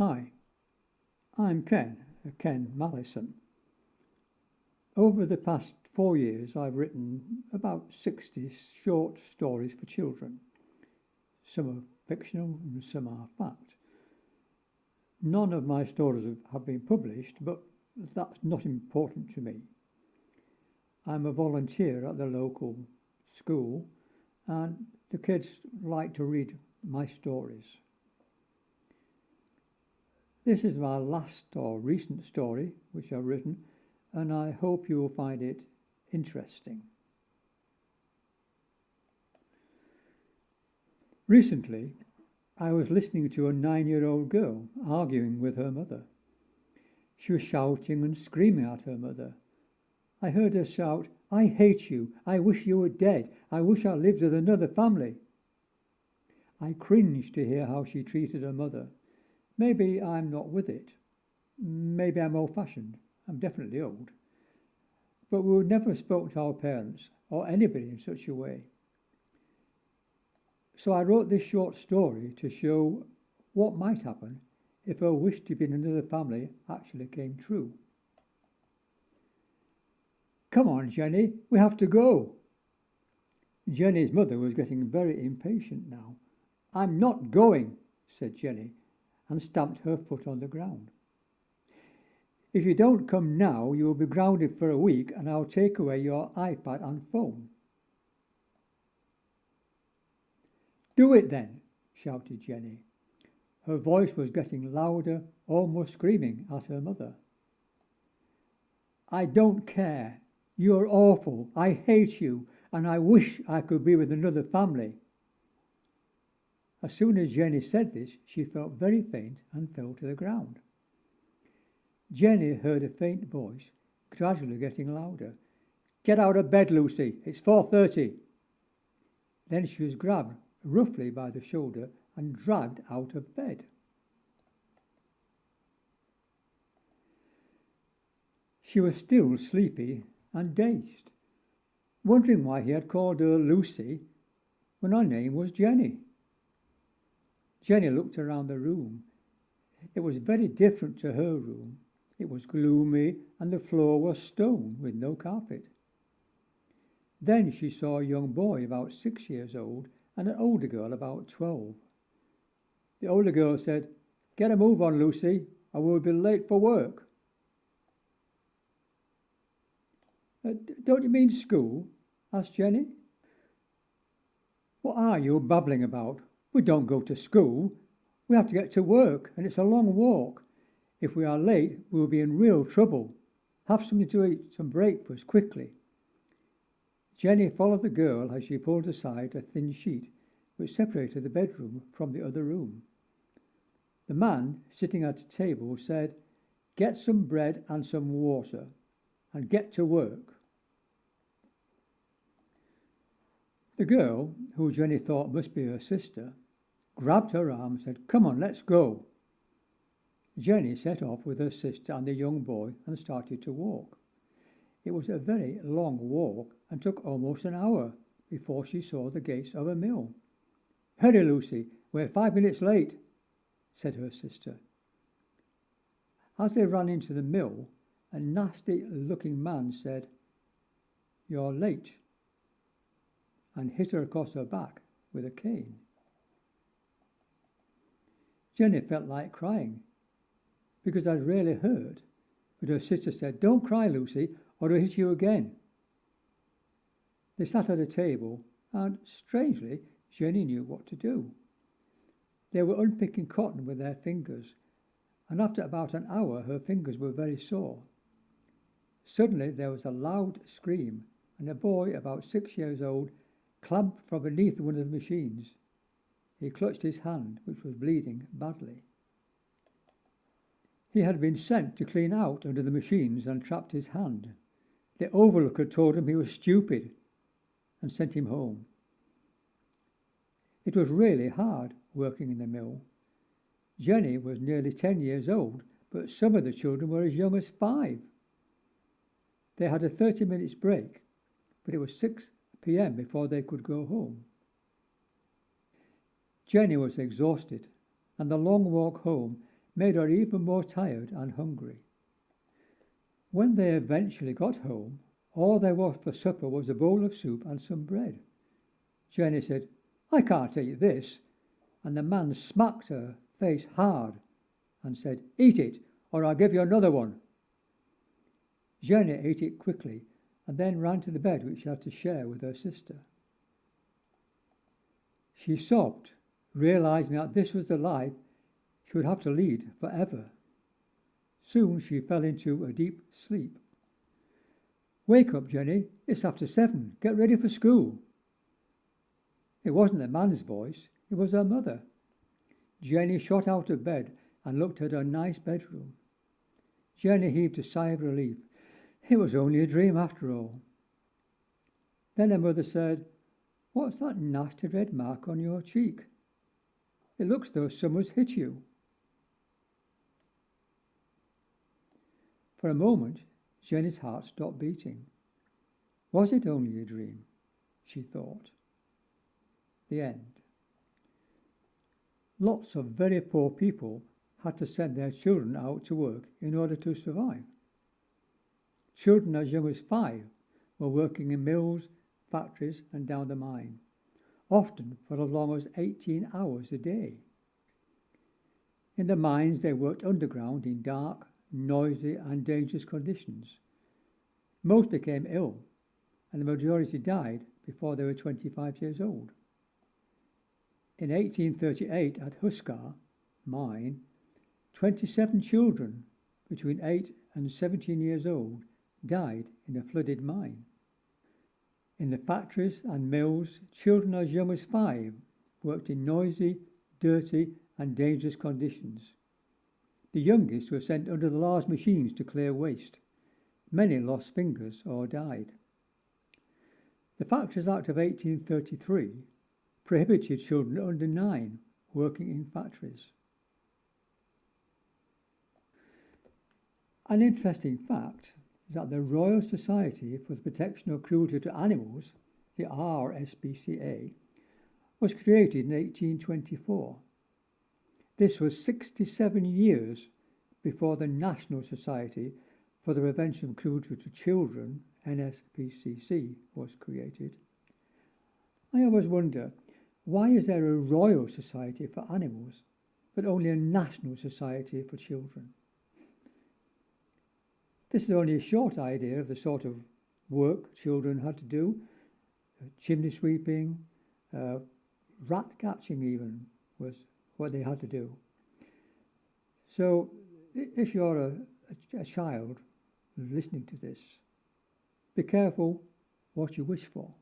Hi, I'm Ken Mallison. Over the past 4 years, I've written about 60 short stories for children. Some are fictional and some are fact. None of my stories have been published, but that's not important to me. I'm a volunteer at the local school, and the kids like to read my stories. This is my last or recent story which I've written, and I hope you will find it interesting. Recently, I was listening to a 9-year-old girl arguing with her mother. She was shouting and screaming at her mother. I heard her shout, "I hate you. I wish you were dead. I wish I lived with another family." I cringed to hear how she treated her mother. Maybe I'm not with it. Maybe I'm old-fashioned. I'm definitely old. But we would never have spoken to our parents or anybody in such a way. So I wrote this short story to show what might happen if her wish to be in another family actually came true. "Come on, Jenny, we have to go." Jenny's mother was getting very impatient now. "I'm not going," said Jenny, and stamped her foot on the ground. "If you don't come now, you will be grounded for a week, and I'll take away your iPad and phone." "Do it then," shouted Jenny. Her voice was getting louder, almost screaming at her mother. "I don't care. You're awful. I hate you, and I wish I could be with another family." As soon as Jenny said this, she felt very faint and fell to the ground. Jenny heard a faint voice, gradually getting louder. "Get out of bed, Lucy. It's 4:30. Then she was grabbed roughly by the shoulder and dragged out of bed. She was still sleepy and dazed, wondering why he had called her Lucy when her name was Jenny. Jenny looked around the room. It was very different to her room. It was gloomy and the floor was stone with no carpet. Then she saw a young boy about 6 years old and an older girl about 12. The older girl said, "Get a move on, Lucy, or we'll be late for work." "Don't you mean school?" asked Jenny. "What are you babbling about? We don't go to school. We have to get to work, and it's a long walk. If we are late, we will be in real trouble. Have something to eat, some breakfast, quickly." Jenny followed the girl as she pulled aside a thin sheet which separated the bedroom from the other room. The man sitting at a table said, "Get some bread and some water, and get to work." The girl, who Jenny thought must be her sister, grabbed her arm and said, "Come on, let's go." Jenny set off with her sister and the young boy and started to walk. It was a very long walk and took almost an hour before she saw the gates of a mill. "Hurry, Lucy, we're 5 minutes late," said her sister. As they ran into the mill, a nasty-looking man said, "You're late," and hit her across her back with a cane. Jenny felt like crying, because it really hurt, but her sister said, "Don't cry, Lucy, or I'll hit you again." They sat at a table, and, strangely, Jenny knew what to do. They were unpicking cotton with their fingers, and after about an hour her fingers were very sore. Suddenly there was a loud scream, and a boy about 6 years old clamped from beneath one of the machines. He clutched his hand, which was bleeding badly. He had been sent to clean out under the machines and trapped his hand. The overlooker told him he was stupid and sent him home. It was really hard working in the mill. Jenny was nearly 10 years old, but some of the children were as young as 5. They had a 30 minutes break, but it was 6 p.m. before they could go home. Jenny was exhausted, and the long walk home made her even more tired and hungry. When they eventually got home, all there was for supper was a bowl of soup and some bread. Jenny said, "I can't eat this," and the man smacked her face hard and said, "Eat it, or I'll give you another one." Jenny ate it quickly and then ran to the bed which she had to share with her sister. She sobbed, realizing that this was the life she would have to lead forever. Soon she fell into a deep sleep. "Wake up, Jenny. It's after 7. Get ready for school." It wasn't the man's voice. It was her mother. Jenny shot out of bed and looked at her nice bedroom. Jenny heaved a sigh of relief. It was only a dream after all. Then her mother said, "What's that nasty red mark on your cheek? It looks as though someone's hit you." For a moment, Jenny's heart stopped beating. Was it only a dream? She thought. The end. Lots of very poor people had to send their children out to work in order to survive. Children as young as 5 were working in mills, factories and down the mine, often for as long as 18 hours a day. In the mines they worked underground in dark, noisy and dangerous conditions. Most became ill, and the majority died before they were 25 years old. In 1838 at Huskar mine, 27 children between 8 and 17 years old died in a flooded mine. In the factories and mills, children as young as 5 worked in noisy, dirty and dangerous conditions. The youngest were sent under the large machines to clear waste. Many lost fingers or died. The Factories Act of 1833 prohibited children under 9 working in factories. An interesting fact is that the Royal Society for the Protection of Cruelty to Animals, the RSPCA, was created in 1824. This was 67 years before the National Society for the Prevention of Cruelty to Children, NSPCC, was created. I always wonder, why is there a Royal Society for Animals, but only a National Society for Children? This is only a short idea of the sort of work children had to do. Chimney sweeping, rat catching even was what they had to do. So if you're a child listening to this, be careful what you wish for.